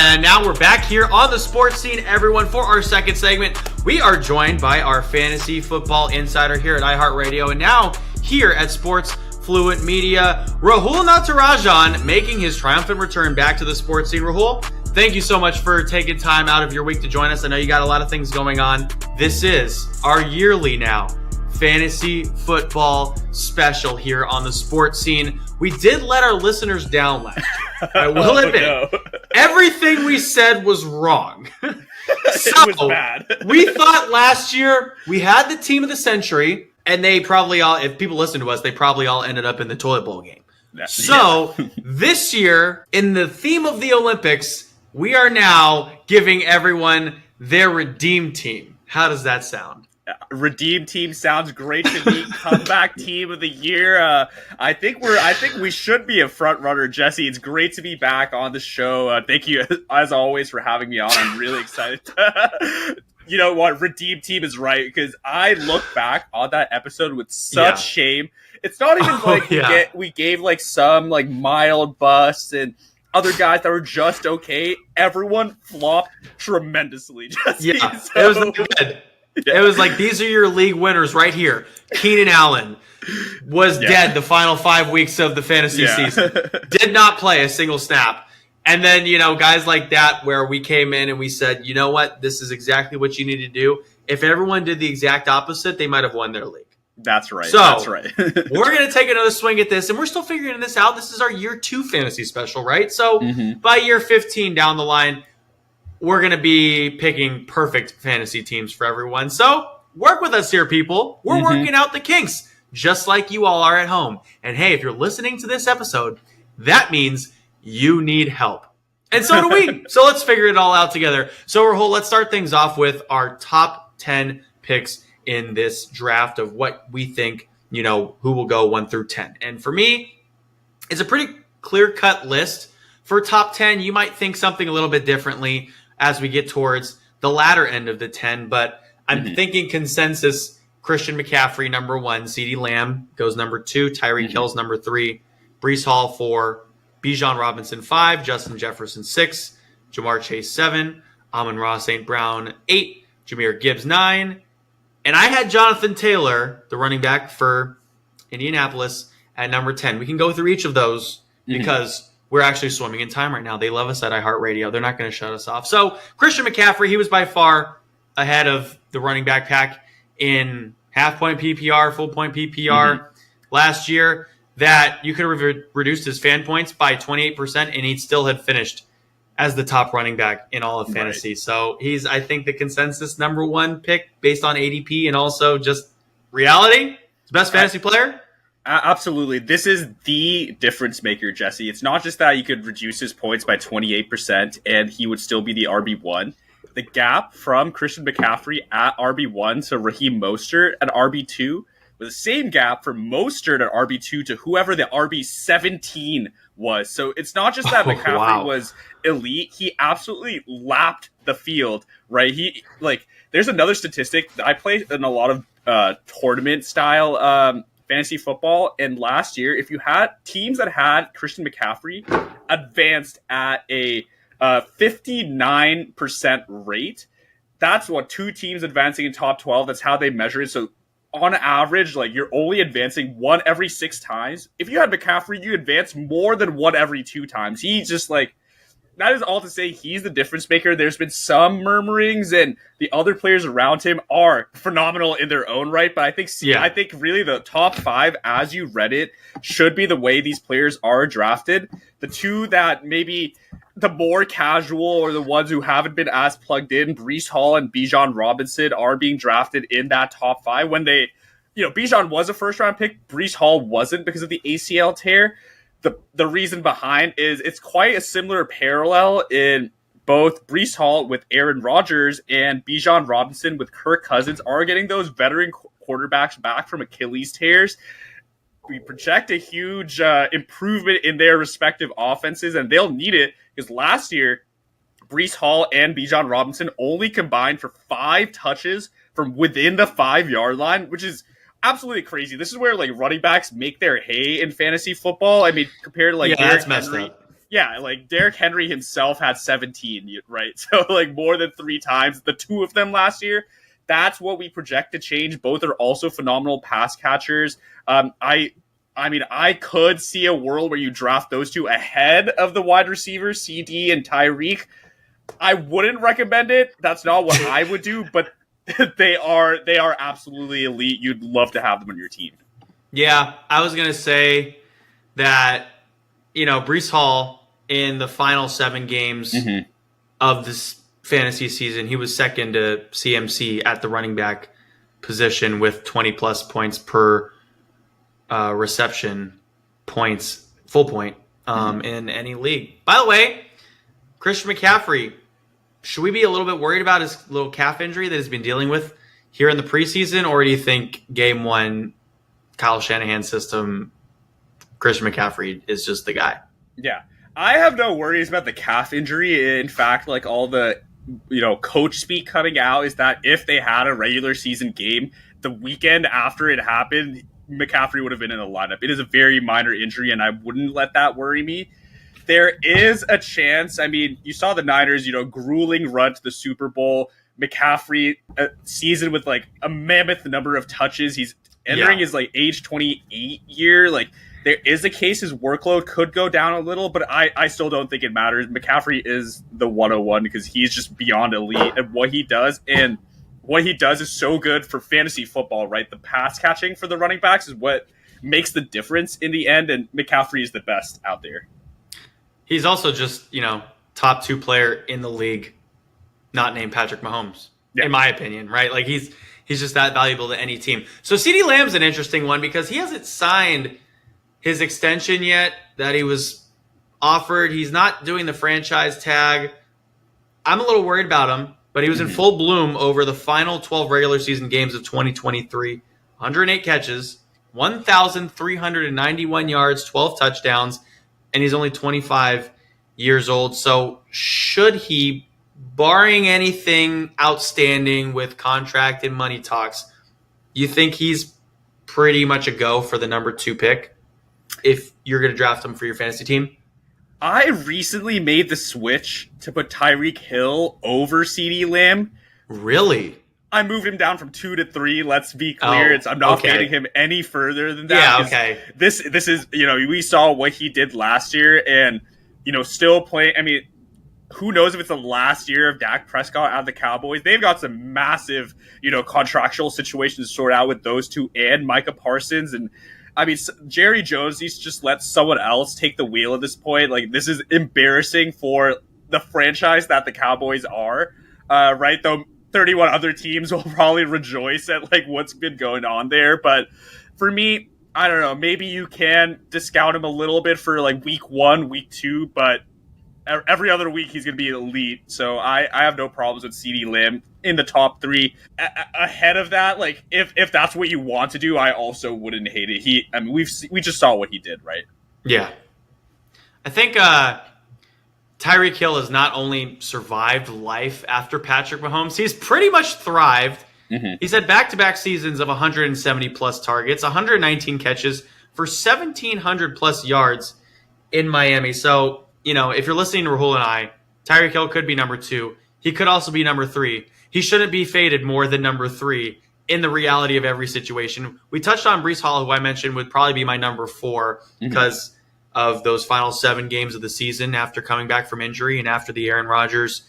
And now we're back here on the sports scene, everyone, for our second segment. We are joined by our fantasy football insider here at iHeartRadio, and now here at Sports Fluent Media, Rahul Natarajan, making his triumphant return back to the sports scene. Rahul, thank you so much for taking time out of your week to join us. I know you got a lot of things going on. This is our yearly now fantasy football special here on the sports scene. We did let our listeners down last year. I will admit, everything we said was wrong. It was bad. We thought last year we had the team of the century, and they probably all, if people listen to us, they probably all ended up in the toilet bowl game. This year, in the theme of the Olympics, we are now giving everyone their redeem team. How does that sound? Redeem team sounds great to me. Comeback team of the year. I think we should be a front runner, Jesse. It's great to be back on the show. Thank you as always for having me on. I'm really excited. You know what? Redeem team is right, because I look back on that episode with such shame. It's not even we gave like some like mild busts and other guys that were just okay. Everyone flopped tremendously. Jesse. Yeah, it was not good. Yeah. It was like, these are your league winners right here. Keenan Allen was dead the final 5 weeks of the fantasy season. Did not play a single snap. And then, guys like that, where we came in and we said, you know what? This is exactly what you need to do. If everyone did the exact opposite, they might have won their league. That's right. That's right. We're going to take another swing at this, and we're still figuring this out. This is our year 2 fantasy special, right? So by year 15 down the line, we're going to be picking perfect fantasy teams for everyone. So work with us here, people. We're working out the kinks, just like you all are at home. And hey, if you're listening to this episode, that means you need help. And so do we. So let's figure it all out together. So Rahul, let's start things off with our top 10 picks in this draft of what we think, who will go 1 through 10. And for me, it's a pretty clear-cut list. For top 10, you might think something a little bit differently as we get towards the latter end of the 10, but I'm thinking consensus: Christian McCaffrey, number 1, CeeDee Lamb goes number 2, Tyreek Hill's number 3, Breece Hall 4, Bijan Robinson 5, Justin Jefferson 6, Jamar Chase 7, Amon-Ra St. Brown 8, Jahmyr Gibbs 9, and I had Jonathan Taylor, the running back for Indianapolis, at number 10. We can go through each of those because we're actually swimming in time right now. They love us at iHeartRadio. They're not going to shut us off. So Christian McCaffrey, he was by far ahead of the running back pack in half-point PPR, full-point PPR last year, that you could have reduced his fan points by 28%, and he'd still have finished as the top running back in all of fantasy. Right. So he's, I think, the consensus number 1 pick based on ADP and also just reality. He's the best fantasy player. Absolutely. This is the difference maker, Jesse. It's not just that you could reduce his points by 28% and he would still be the RB1. The gap from Christian McCaffrey at RB1 to Raheem Mostert at RB2 was the same gap from Mostert at RB2 to whoever the RB17 was. So it's not just that McCaffrey was elite. He absolutely lapped the field, right? There's another statistic. I play in a lot of tournament style fantasy football, and last year, if you had teams that had Christian McCaffrey advanced at a 59% rate, that's what 2 teams advancing in top 12. That's how they measure it. So on average, you're only advancing 1 every 6 times. If you had McCaffrey, you advance more than 1 every 2 times. He's just that is all to say he's the difference maker. There's been some murmurings, and the other players around him are phenomenal in their own right. But I think really the top 5, as you read it, should be the way these players are drafted. The 2 that maybe the more casual or the ones who haven't been as plugged in, Breece Hall and Bijan Robinson, are being drafted in that top 5. When Bijan was a first-round pick, Breece Hall wasn't because of the ACL tear. The reason behind is it's quite a similar parallel in both Breece Hall with Aaron Rodgers and Bijan Robinson with Kirk Cousins are getting those veteran quarterbacks back from Achilles tears. We project a huge improvement in their respective offenses, and they'll need it because last year, Breece Hall and Bijan Robinson only combined for 5 touches from within the 5-yard line, which is absolutely crazy. This is where running backs make their hay in fantasy football. I mean, compared to that's messed up. Yeah, like Derrick Henry himself had 17, right? So like more than 3 times the two of them last year. That's what we project to change. Both are also phenomenal pass catchers. I mean, I could see a world where you draft those two ahead of the wide receivers, CD and Tyreek. I wouldn't recommend it. That's not what I would do, but they are absolutely elite. You'd love to have them on your team. Yeah, I was going to say that, Breece Hall in the final 7 games of this fantasy season, he was second to CMC at the running back position with 20-plus points per reception points, full point, in any league. By the way, Christian McCaffrey, should we be a little bit worried about his little calf injury that he's been dealing with here in the preseason, or do you think game 1, Kyle Shanahan system, Christian McCaffrey is just the guy? Yeah. I have no worries about the calf injury. In fact, like all the, coach speak coming out is that if they had a regular season game, the weekend after it happened, McCaffrey would have been in the lineup. It is a very minor injury, and I wouldn't let that worry me. There is a chance. I mean, you saw the Niners, grueling run to the Super Bowl. McCaffrey, a season with like a mammoth number of touches. He's entering his like age 28 year. Like there is a case his workload could go down a little, but I still don't think it matters. McCaffrey is the 101 because he's just beyond elite at what he does. And what he does is so good for fantasy football, right? The pass catching for the running backs is what makes the difference in the end. And McCaffrey is the best out there. He's also just, top 2 player in the league, not named Patrick Mahomes, in my opinion, right? Like he's just that valuable to any team. So CeeDee Lamb's an interesting one because he hasn't signed his extension yet that he was offered. He's not doing the franchise tag. I'm a little worried about him, but he was in full bloom over the final 12 regular season games of 2023. 108 catches, 1,391 yards, 12 touchdowns, and he's only 25 years old. So should he, barring anything outstanding with contract and money talks, you think he's pretty much a go for the number 2 pick if you're going to draft him for your fantasy team? I recently made the switch to put Tyreek Hill over CeeDee Lamb. Really? I moved him down from 2 to 3. Let's be clear. I'm not fading him any further than that. Yeah, okay. This is, we saw what he did last year and, still playing. I mean, who knows if it's the last year of Dak Prescott at the Cowboys. They've got some massive, contractual situations to sort out with those two and Micah Parsons. And I mean, Jerry Jones needs to just let someone else take the wheel at this point. Like, this is embarrassing for the franchise that the Cowboys are, right? Though 31 other teams will probably rejoice at like what's been going on there. But for me, I don't know. Maybe you can discount him a little bit for like week 1, week 2, but every other week he's going to be elite. So I have no problems with CeeDee Lamb in the top 3. Ahead of that, like if that's what you want to do, I also wouldn't hate it. We just saw what he did, right? Yeah. I think Tyreek Hill has not only survived life after Patrick Mahomes, he's pretty much thrived. He's had back-to-back seasons of 170-plus targets, 119 catches for 1,700-plus yards in Miami. So, if you're listening to Rahul and I, Tyreek Hill could be number 2. He could also be number 3. He shouldn't be faded more than number 3 in the reality of every situation. We touched on Breece Hall, who I mentioned would probably be my number 4 because of those final 7 games of the season after coming back from injury and after the Aaron Rodgers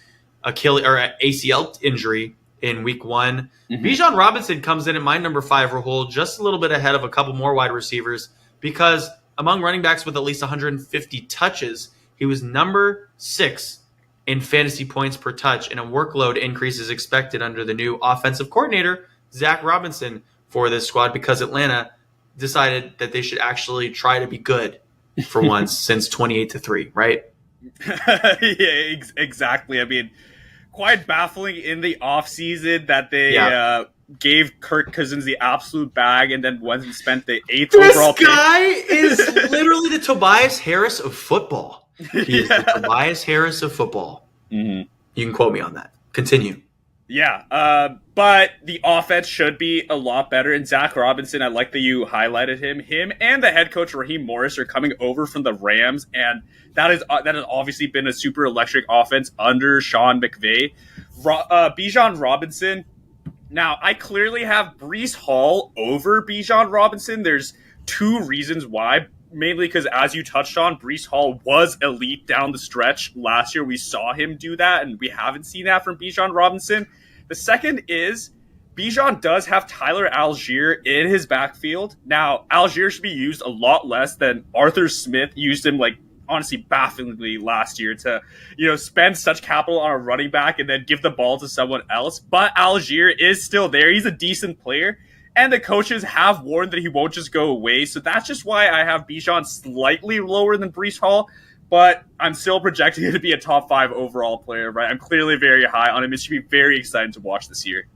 ACL injury in week 1. Bijan Robinson comes in at my number 5, Rahul, just a little bit ahead of a couple more wide receivers because among running backs with at least 150 touches, he was number 6 in fantasy points per touch, and a workload increase is expected under the new offensive coordinator, Zach Robinson, for this squad because Atlanta decided that they should actually try to be good for once since 28-3, right? Yeah, exactly. I mean, quite baffling in the offseason that they gave Kirk Cousins the absolute bag and then went and spent the 8th overall pick. This guy is literally the Tobias Harris of football. He is the Tobias Harris of football. You can quote me on that. Continue. Yeah, but the offense should be a lot better. And Zach Robinson, I like that you highlighted him. Him and the head coach Raheem Morris are coming over from the Rams, and that has obviously been a super electric offense under Sean McVay. Bijan Robinson. Now, I clearly have Breece Hall over Bijan Robinson. There's two reasons why. Mainly because, as you touched on, Breece Hall was elite down the stretch. Last year, we saw him do that, and we haven't seen that from Bijan Robinson. The second is Bijan does have Tyler Algier in his backfield. Now, Algier should be used a lot less than Arthur Smith used him, like, honestly, bafflingly last year to, spend such capital on a running back and then give the ball to someone else. But Algier is still there. He's a decent player. And the coaches have warned that he won't just go away. So that's just why I have Bijan slightly lower than Breece Hall. But I'm still projecting him to be a top 5 overall player, right? I'm clearly very high on him. It should be very exciting to watch this year.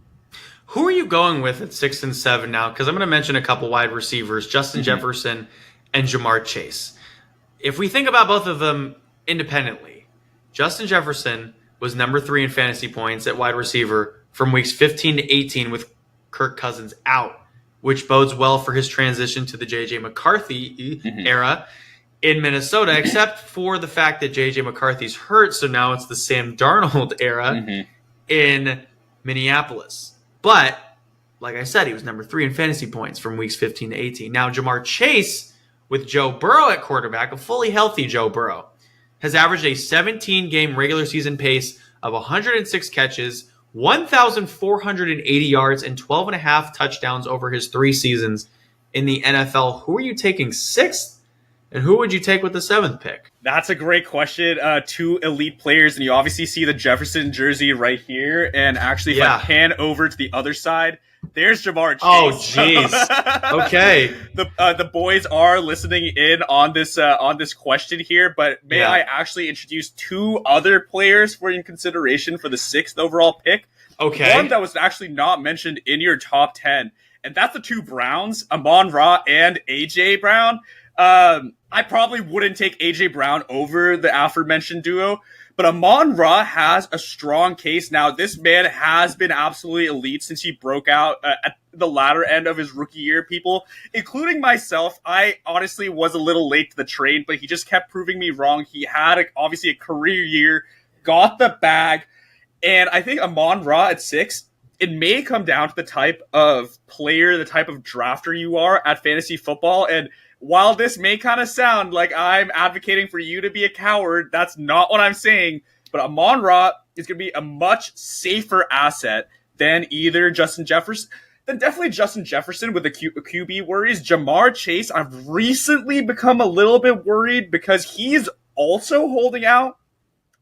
Who are you going with at 6 and 7 now? Because I'm going to mention a couple wide receivers, Justin Jefferson and Jamar Chase. If we think about both of them independently, Justin Jefferson was number 3 in fantasy points at wide receiver from weeks 15 to 18 with Kirk Cousins out, which bodes well for his transition to the J.J. McCarthy era in Minnesota, except for the fact that J.J. McCarthy's hurt, so now it's the Sam Darnold era in Minneapolis. But, like I said, he was number 3 in fantasy points from weeks 15 to 18. Now, Jamar Chase, with Joe Burrow at quarterback, a fully healthy Joe Burrow, has averaged a 17-game regular season pace of 106 catches, 1,480 yards, and 12 and a half touchdowns over his 3 seasons in the NFL. Who are you taking 6th, and who would you take with the 7th pick? That's a great question. 2 elite players, and you obviously see the Jefferson jersey right here. And actually, if I pan over to the other side, there's Jamar Chase. Oh, jeez. Okay. The boys are listening in on this question here, but may I actually introduce 2 other players for your consideration for the 6th overall pick? Okay. One that was actually not mentioned in your top 10, and that's the 2 Browns, Amon-Ra and A.J. Brown. I probably wouldn't take A.J. Brown over the aforementioned duo, but Amon-Ra has a strong case. Now, this man has been absolutely elite since he broke out at the latter end of his rookie year, people, including myself. I honestly was a little late to the train, but he just kept proving me wrong. He had, obviously, a career year, got the bag, and I think Amon-Ra at 6, it may come down to the type of player, the type of drafter you are at fantasy football, and while this may kind of sound like I'm advocating for you to be a coward, that's not what I'm saying. But Amon-Ra is going to be a much safer asset than either Justin Jefferson. Then definitely Justin Jefferson with the QB worries. Jamar Chase, I've recently become a little bit worried because he's also holding out.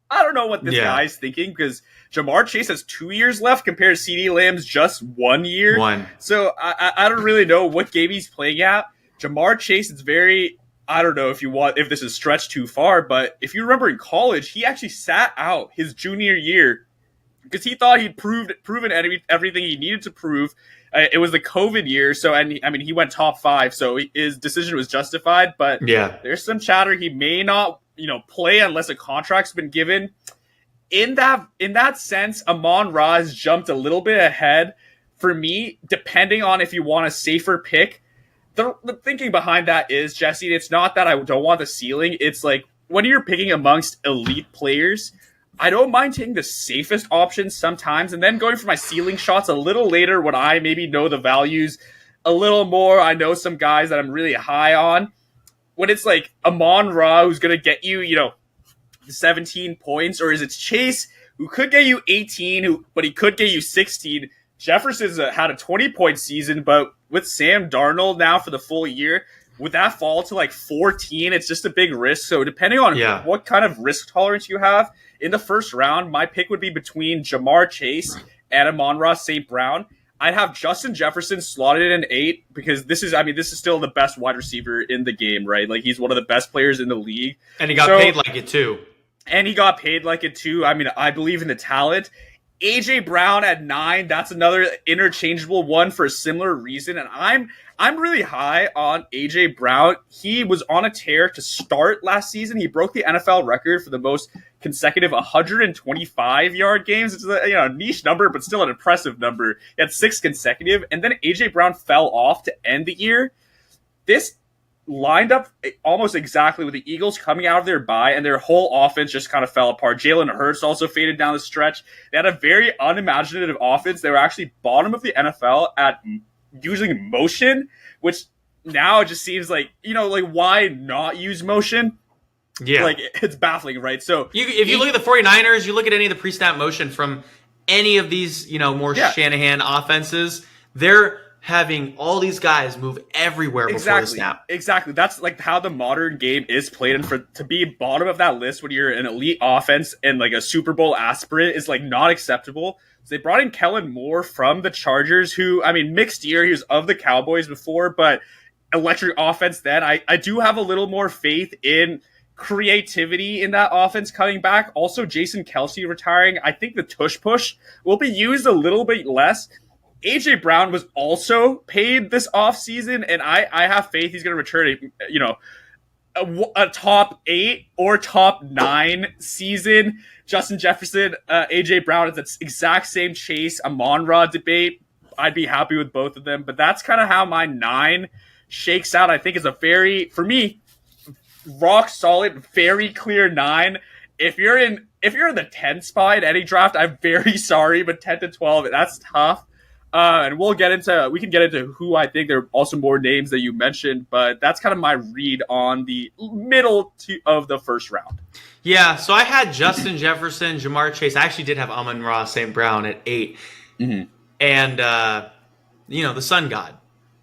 I don't know what this guy's thinking because Jamar Chase has 2 years left compared to CeeDee Lamb's just 1 year. So I don't really know what game he's playing at. Jamar Chase, it's very, I don't know if this is stretched too far, but if you remember in college, he actually sat out his junior year because he thought he'd proven everything he needed to prove. It was the COVID year, so he went top 5, so his decision was justified. But there's some chatter he may not, play unless a contract's been given. In that sense, Amon-Ra has jumped a little bit ahead for me, depending on if you want a safer pick. The thinking behind that is, Jesse, it's not that I don't want the ceiling. It's like when you're picking amongst elite players, I don't mind taking the safest options sometimes and then going for my ceiling shots a little later when I maybe know the values a little more. I know some guys that I'm really high on. When it's like Amon-Ra who's going to get you, 17 points, or is it Chase who could get you 18, but he could get you 16? Jefferson's had a 20-point season, but with Sam Darnold now for the full year, would that fall to like 14? It's just a big risk. So depending on what kind of risk tolerance you have, in the first round, my pick would be between Jamar Chase and Amon-Ra St. Brown. I'd have Justin Jefferson slotted in 8 because this is still the best wide receiver in the game, right? Like, he's one of the best players in the league. And he got paid like it too. I believe in the talent. AJ Brown at 9, that's another interchangeable one for a similar reason. And I'm really high on AJ Brown. He was on a tear to start last season. He broke the NFL record for the most consecutive 125-yard games. It's a niche number, but still an impressive number. He had 6 consecutive, and then AJ Brown fell off to end the year. This lined up almost exactly with the Eagles coming out of their bye, and their whole offense just kind of fell apart. Jalen Hurts also faded down the stretch. They had a very unimaginative offense. They were actually bottom of the NFL at using motion, which now it just seems like, why not use motion? Yeah. Like, it's baffling, right? So if you look at the 49ers, you look at any of the pre-snap motion from any of these, more Shanahan offenses, they're having all these guys move everywhere before the snap. Exactly. That's like how the modern game is played, and to be bottom of that list when you're an elite offense and like a Super Bowl aspirant is like not acceptable. So they brought in Kellen Moore from the Chargers, who, mixed year. He was of the Cowboys before, but electric offense then. I do have a little more faith in creativity in that offense coming back. Also, Jason Kelce retiring. I think the tush push will be used a little bit less. AJ Brown was also paid this offseason, and I have faith he's going to return a top 8 or top 9 season. Justin Jefferson, AJ Brown is the exact same Chase Amon-Ra debate. I'd be happy with both of them, but that's kind of how my 9 shakes out. I think is a very, for me, rock solid, very clear 9. If you're in the 10 spot in any draft, I'm very sorry, but 10 to 12, that's tough. And we can get into who I think. There are also more names that you mentioned, but that's kind of my read on the middle of the first round. Yeah, so I had Justin Jefferson, Jamar Chase. I actually did have Amon-Ra St. Brown at 8. Mm-hmm. And, the Sun God.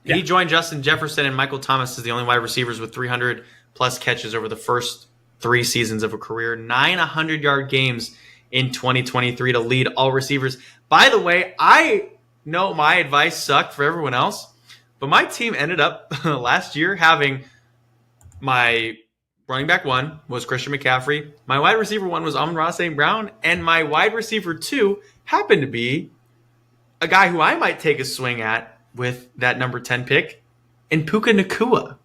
Yeah. He joined Justin Jefferson and Michael Thomas as the only wide receivers with 300-plus catches over the first 3 seasons of a career. 9 100-yard games in 2023 to lead all receivers. By the way, I know my advice sucked for everyone else, but my team ended up last year having my running back 1 was Christian McCaffrey, my wide receiver 1 was Amon-Ra St. Brown, and my wide receiver 2 happened to be a guy who I might take a swing at with that number 10 pick, in Puka Nacua,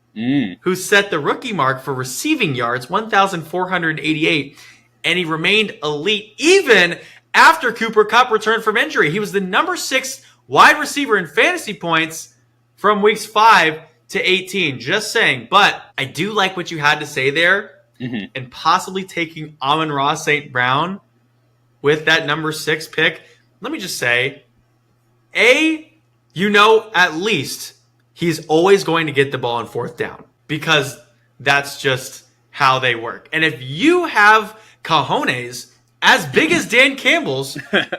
who set the rookie mark for receiving yards, 1,488, and he remained elite even after Cooper Kupp returned from injury. He was the number 6 wide receiver in fantasy points from weeks 5 to 18. Just saying. But I do like what you had to say there, and possibly taking Amon-Ra St. Brown with that number 6 pick. Let me just say, at least he's always going to get the ball on 4th down, because that's just how they work. And if you have cojones as big as Dan Campbell's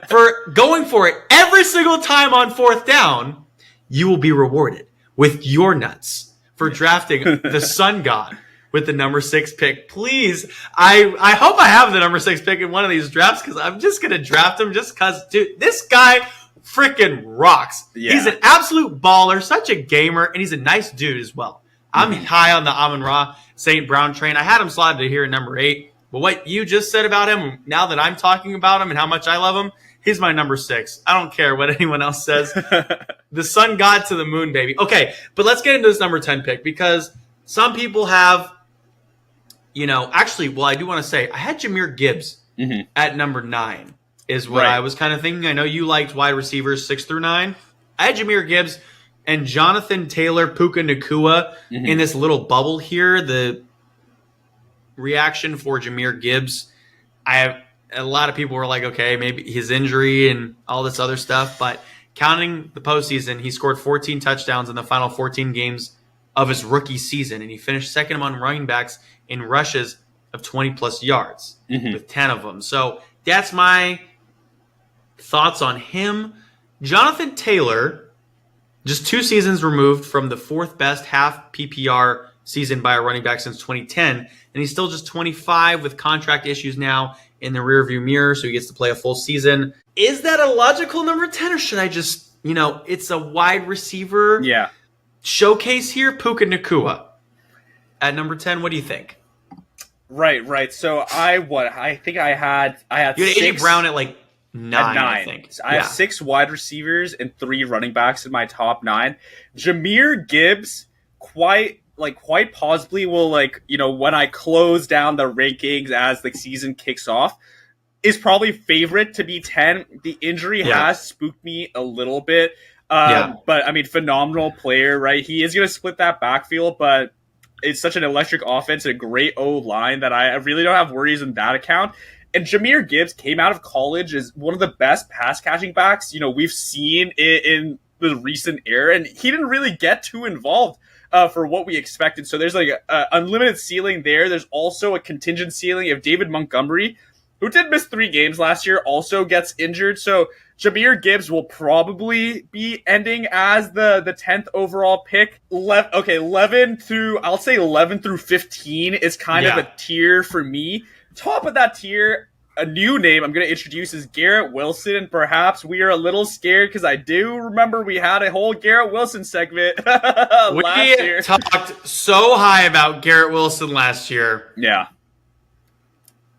for going for it every single time on 4th down, you will be rewarded with your nuts for drafting the Sun God with the number 6 pick. Please, I hope I have the number 6 pick in one of these drafts, because I'm just going to draft him just because, dude, this guy freaking rocks. Yeah. He's an absolute baller, such a gamer, and he's a nice dude as well. I'm high on the Amon-Ra St. Brown train. I had him slotted here at number 8. But what you just said about him, now that I'm talking about him and how much I love him, he's my number 6. I don't care what anyone else says. The Sun God to the moon, baby. Okay, but let's get into this number 10 pick, because some people have, I do want to say, I had Jahmyr Gibbs at number 9 is what I was kind of thinking. I know you liked wide receivers 6 through 9. I had Jahmyr Gibbs and Jonathan Taylor, Puka Nacua in this little bubble here. The reaction for Jahmyr Gibbs, a lot of people were like, okay, maybe his injury and all this other stuff, but counting the postseason, he scored 14 touchdowns in the final 14 games of his rookie season, and he finished second among running backs in rushes of 20-plus yards with 10 of them. So that's my thoughts on him. Jonathan Taylor, just 2 seasons removed from the 4th best half PPR season by a running back since 2010, and he's still just 25 with contract issues now in the rearview mirror, so he gets to play a full season. Is that a logical number 10, or should I just, it's a wide receiver showcase here? Puka Nacua at number 10. What do you think? Right. So I think I had you had AJ Brown at 9, I think. So I have 6 wide receivers and 3 running backs in my top 9. Jahmyr Gibbs, quite possibly will, when I close down the rankings as the season kicks off, is probably favorite to be 10. The injury has spooked me a little bit. But I mean, phenomenal player, right? He is going to split that backfield, but it's such an electric offense and a great O-line that I really don't have worries in that account. And Jahmyr Gibbs came out of college as one of the best pass catching backs, we've seen in the recent era, and he didn't really get too involved for what we expected. So there's like a unlimited ceiling there. There's also a contingent ceiling if David Montgomery, who did miss 3 games last year, also gets injured. So Jahmyr Gibbs will probably be ending as the 10th overall pick. 11 through 15 is kind of a tier for me. Top of that tier, a new name I'm going to introduce is Garrett Wilson, and perhaps we are a little scared because I do remember we had a whole Garrett Wilson segment last year. We talked so high about Garrett Wilson last year. Yeah.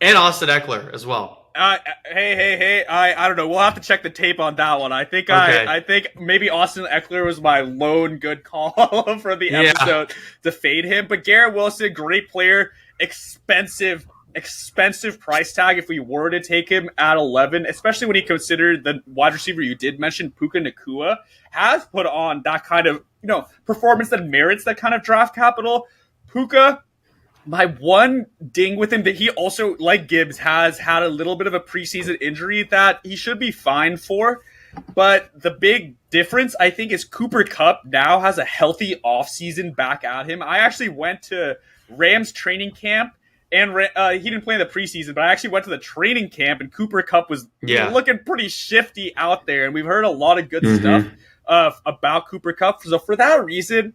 And Austin Eckler as well. Hey! I don't know. We'll have to check the tape on that one. I think I think maybe Austin Eckler was my lone good call for the episode to fade him. But Garrett Wilson, great player, expensive price tag if we were to take him at 11, especially when you consider the wide receiver you did mention, Puka Nacua, has put on that kind of performance that merits that kind of draft capital. Puka, my one ding with him that he also, like Gibbs, has had a little bit of a preseason injury that he should be fine for. But the big difference, I think, is Cooper Kupp now has a healthy offseason back at him. I actually went to Rams training camp, and he didn't play in the preseason, but I actually went to the training camp, and Cooper Kupp was looking pretty shifty out there, and we've heard a lot of good stuff about Cooper Kupp. So for that reason,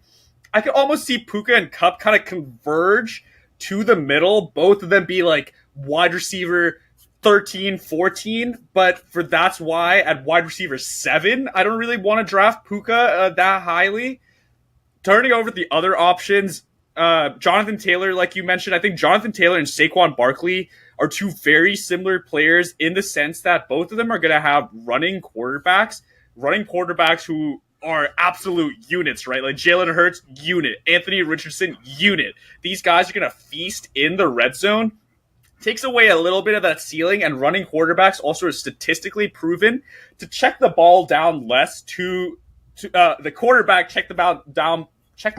I could almost see Puka and Kupp kind of converge to the middle, both of them be like wide receiver 13, 14, but that's why at wide receiver 7, I don't really want to draft Puka that highly. Turning over the other options, Jonathan Taylor, like you mentioned, I think Jonathan Taylor and Saquon Barkley are 2 very similar players in the sense that both of them are going to have running quarterbacks who are absolute units, right? Like Jalen Hurts, unit. Anthony Richardson, unit. These guys are going to feast in the red zone. Takes away a little bit of that ceiling, and running quarterbacks also are statistically proven to check the ball down less to the quarterback check the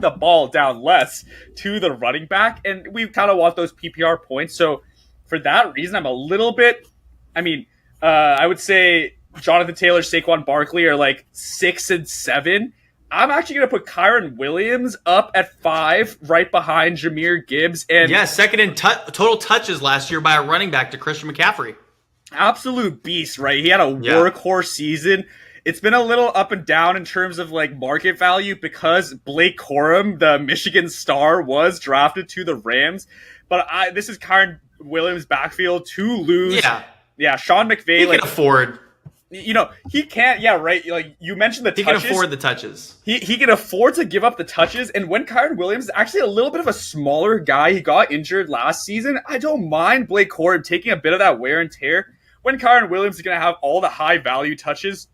ball down less to the running back, and we kind of want those PPR points. So for that reason, I'm a little bit, I would say Jonathan Taylor, Saquon Barkley are like 6 and 7. I'm actually going to put Kyron Williams up at 5, right behind Jahmyr Gibbs. And second in total touches last year by a running back to Christian McCaffrey. Absolute beast, right? He had a workhorse season. It's been a little up and down in terms of like market value because Blake Corum, the Michigan star, was drafted to the Rams. But this is Kyron Williams' backfield to lose. Yeah, Sean McVay. He can afford. He can't. Yeah, right. Like you mentioned, the touches. He can afford the touches. He can afford to give up the touches. And when Kyron Williams is actually a little bit of a smaller guy, he got injured last season. I don't mind Blake Corum taking a bit of that wear and tear. When Kyron Williams is going to have all the high value touches,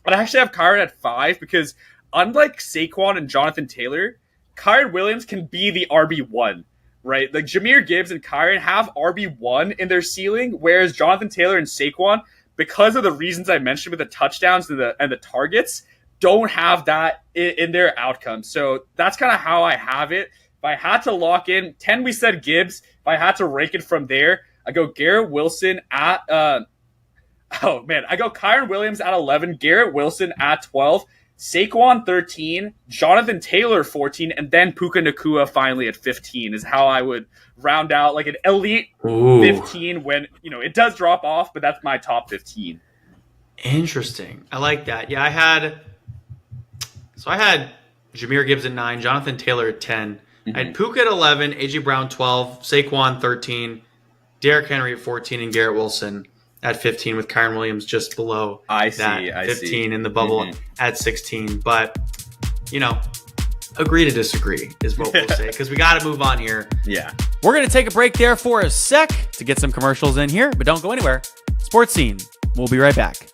but I actually have Kyron at 5 because unlike Saquon and Jonathan Taylor, Kyron Williams can be the RB1. Right, like Jahmyr Gibbs and Kyron have RB1 in their ceiling, whereas Jonathan Taylor and Saquon, because of the reasons I mentioned with the touchdowns and the targets, don't have that in their outcomes. So that's kind of how I have it. If I had to lock in 10, we said Gibbs. If I had to rank it from there, I go Garrett Wilson at I go Kyron Williams at 11, Garrett Wilson at 12, Saquon 13, Jonathan Taylor 14, and then Puka Nacua finally at 15 is how I would round out like an elite 15 when, it does drop off, but that's my top 15. Interesting. I like that. Yeah, I had Jahmyr Gibbs at 9, Jonathan Taylor at 10. I had Puka at 11, A.J. Brown 12, Saquon 13, Derrick Henry at 14, and Garrett Wilson at 15 with Kyron Williams just below I 15 see. in the bubble at 16. But, agree to disagree is what we'll say because we got to move on here. Yeah. We're going to take a break there for a sec to get some commercials in here, but don't go anywhere. Sports Scene We'll be right back.